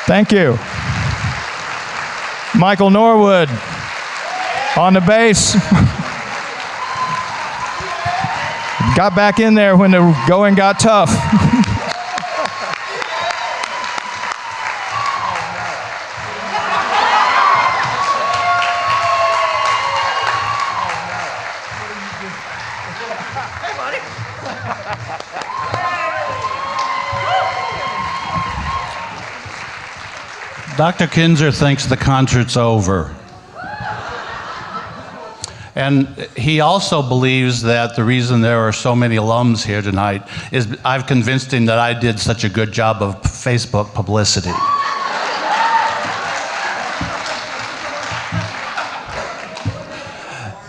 Thank you. Michael Norwood on the bass. Got back in there when the going got tough. Dr. Kinzer thinks the concert's over. And he also believes that the reason there are so many alums here tonight is I've convinced him that I did such a good job of Facebook publicity.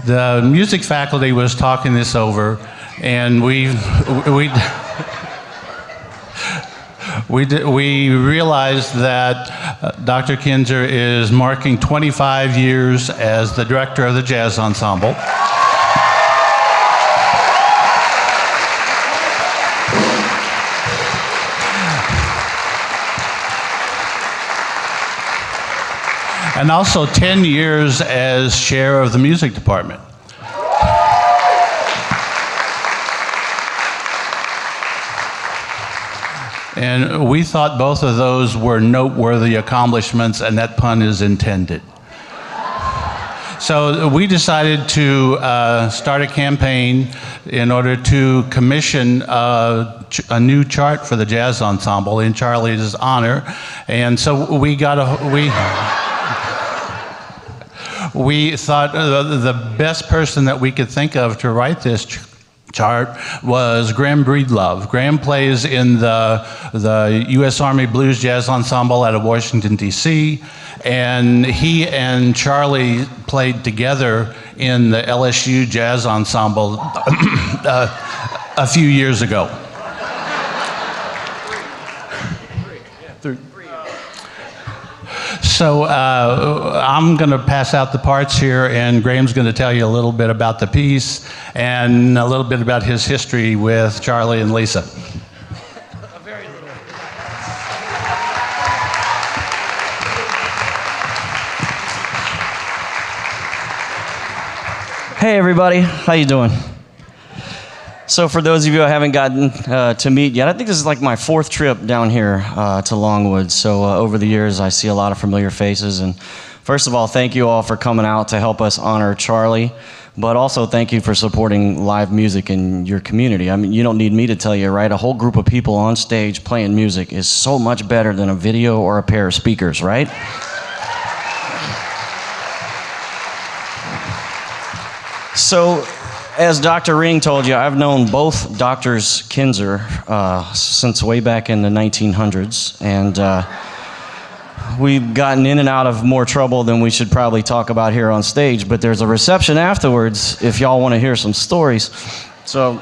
The music faculty was talking this over, and we realized that Dr. Kinzer is marking 25 years as the director of the jazz ensemble. And also 10 years as chair of the music department. And we thought both of those were noteworthy accomplishments, and that pun is intended. So we decided to start a campaign in order to commission a new chart for the jazz ensemble in Charlie's honor. And so we thought the best person that we could think of to write this chart was Graham Breedlove. Graham plays in the U.S. Army Blues Jazz Ensemble out of Washington, D.C., and he and Charlie played together in the LSU Jazz Ensemble a few years ago. So I'm going to pass out the parts here, and Graham's going to tell you a little bit about the piece and a little bit about his history with Charlie and Lisa. Very little. Hey everybody, how you doing? So for those of you I haven't gotten to meet yet, I think this is like my 4th trip down here to Longwood. So over the years, I see a lot of familiar faces. And first of all, thank you all for coming out to help us honor Charlie. But also thank you for supporting live music in your community. I mean, you don't need me to tell you, right? A whole group of people on stage playing music is so much better than a video or a pair of speakers, right? So, as Dr. Ring told you, I've known both Drs. Kinzer since way back in the 1900s, and we've gotten in and out of more trouble than we should probably talk about here on stage, but there's a reception afterwards if y'all want to hear some stories. So,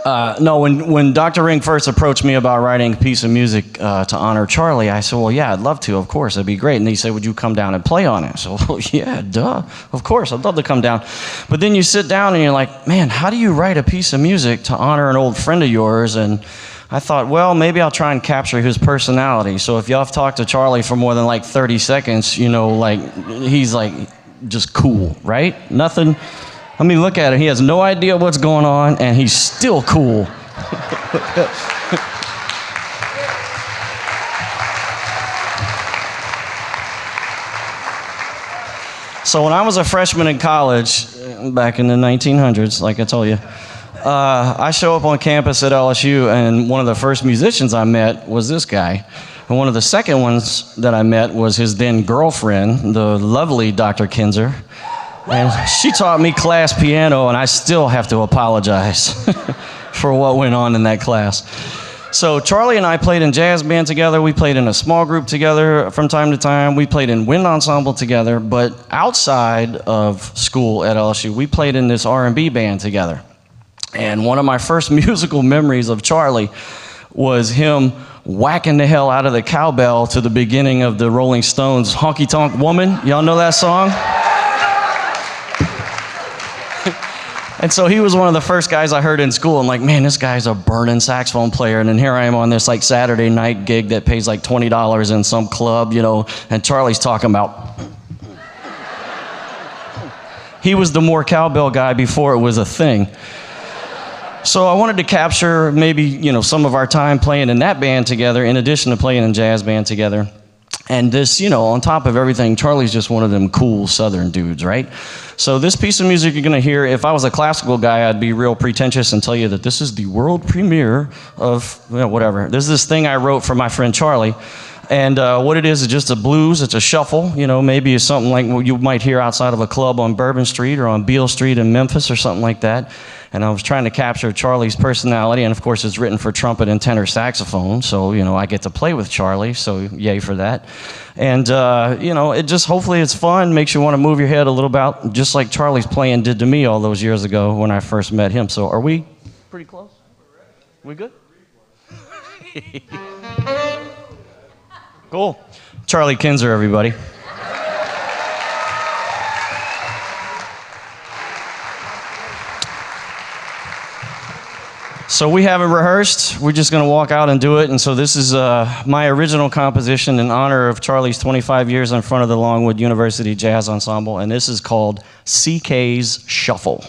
no, when Dr. Ring first approached me about writing a piece of music to honor Charlie, I said, well, yeah, I'd love to, of course, that'd be great. And he said, would you come down and play on it? So, well, yeah, duh, of course, I'd love to come down. But then you sit down and you're like, man, how do you write a piece of music to honor an old friend of yours? And I thought, well, maybe I'll try and capture his personality. So if y'all have talked to Charlie for more than like 30 seconds, you know, like, he's like just cool, right? Nothing. I mean, look at him. He has no idea what's going on, and he's still cool. So when I was a freshman in college, back in the 1900s, like I told you, I show up on campus at LSU, and one of the first musicians I met was this guy. And one of the second ones that I met was his then girlfriend, the lovely Dr. Kinzer. And she taught me class piano, and I still have to apologize for what went on in that class. So Charlie and I played in jazz band together. We played in a small group together from time to time. We played in wind ensemble together. But outside of school at LSU, we played in this R&B band together. And one of my first musical memories of Charlie was him whacking the hell out of the cowbell to the beginning of the Rolling Stones' Honky Tonk Woman. Y'all know that song? And so he was one of the first guys I heard in school. I'm like, man, this guy's a burning saxophone player. And then here I am on this like Saturday night gig that pays like $20 in some club, you know, and Charlie's talking about. He was the more cowbell guy before it was a thing. So I wanted to capture maybe, you know, some of our time playing in that band together, in addition to playing in jazz band together. And this, you know, on top of everything, Charlie's just one of them cool Southern dudes, right? So this piece of music you're gonna hear, if I was a classical guy, I'd be real pretentious and tell you that this is the world premiere of, you know, whatever. There's this thing I wrote for my friend Charlie. And what it is just a blues, it's a shuffle, you know, maybe it's something like what you might hear outside of a club on Bourbon Street or on Beale Street in Memphis or something like that. And I was trying to capture Charlie's personality, and of course it's written for trumpet and tenor saxophone, so, you know, I get to play with Charlie, so yay for that. And, you know, it just, hopefully it's fun, makes you want to move your head a little bit, just like Charlie's playing did to me all those years ago when I first met him. So are we pretty close? We good? Cool. Charlie Kinzer, everybody. So we haven't rehearsed. We're just going to walk out and do it. And so this is my original composition in honor of Charlie's 25 years in front of the Longwood University Jazz Ensemble. And this is called CK's Shuffle.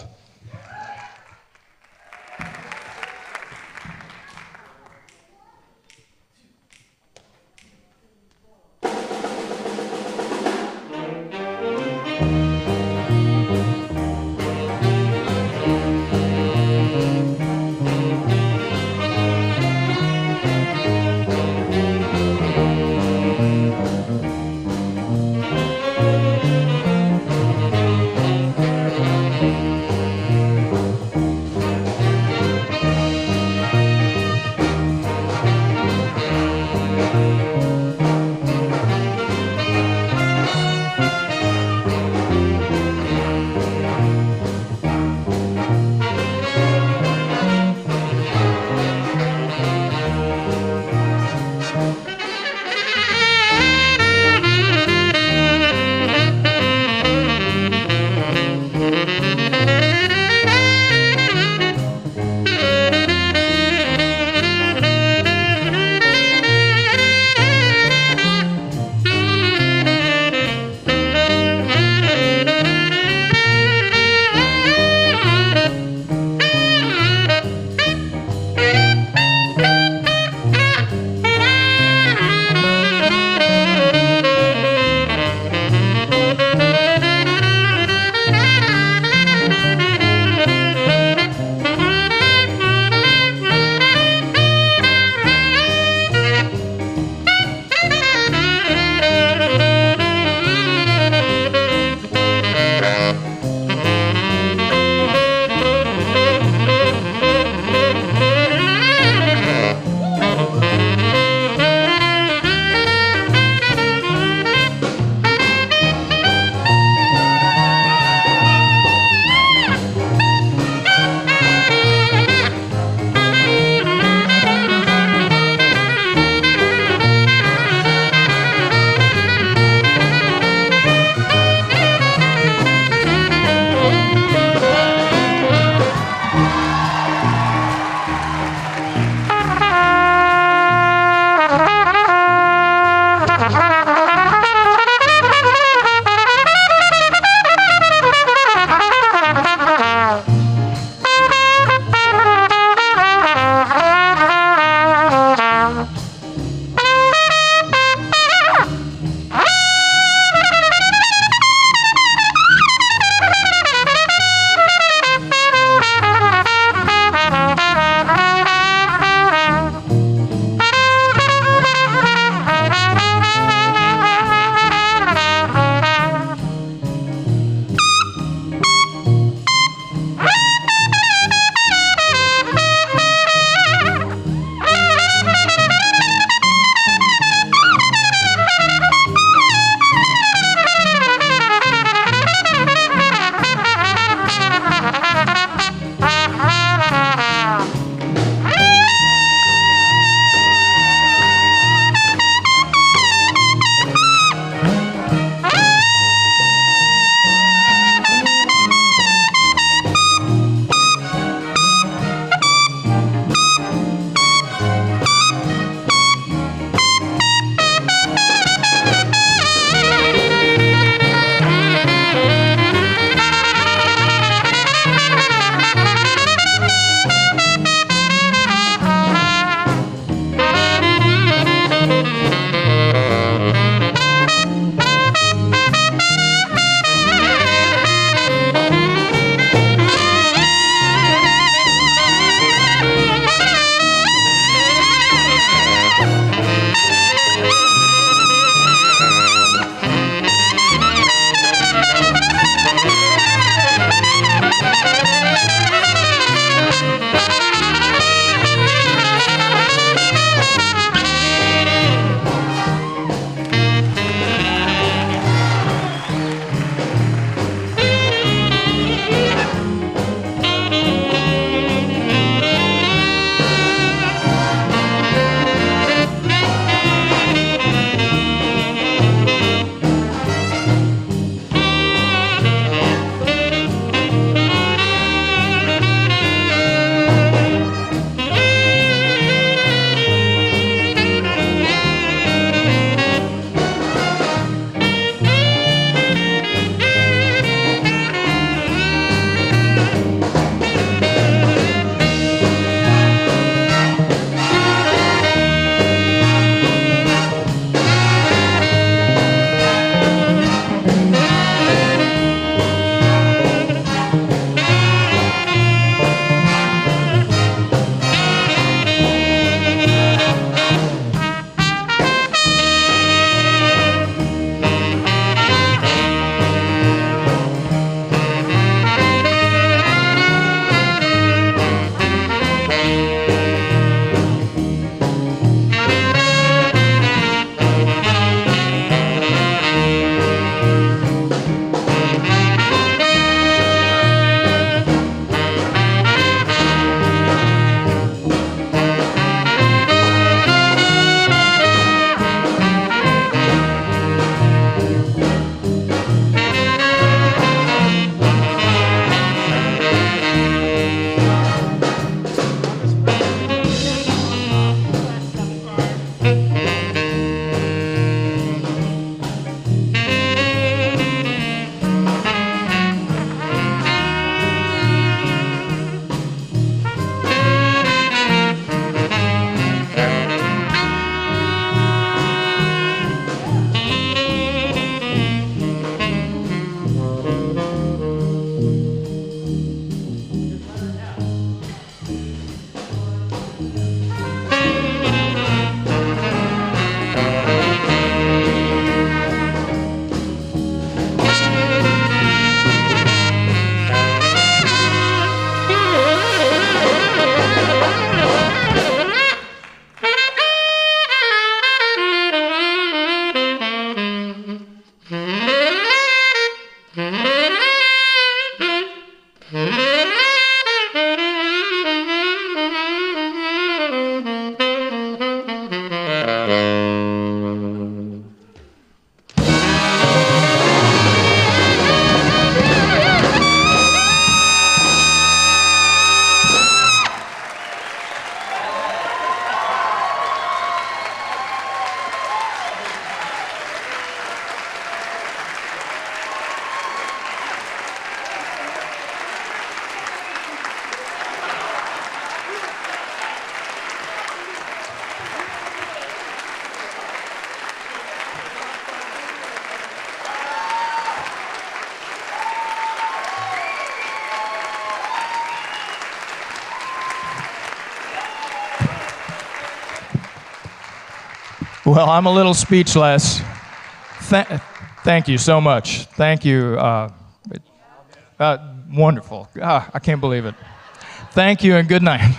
Well, I'm a little speechless. Thank you so much. Thank you. Wonderful. I can't believe it. Thank you and good night.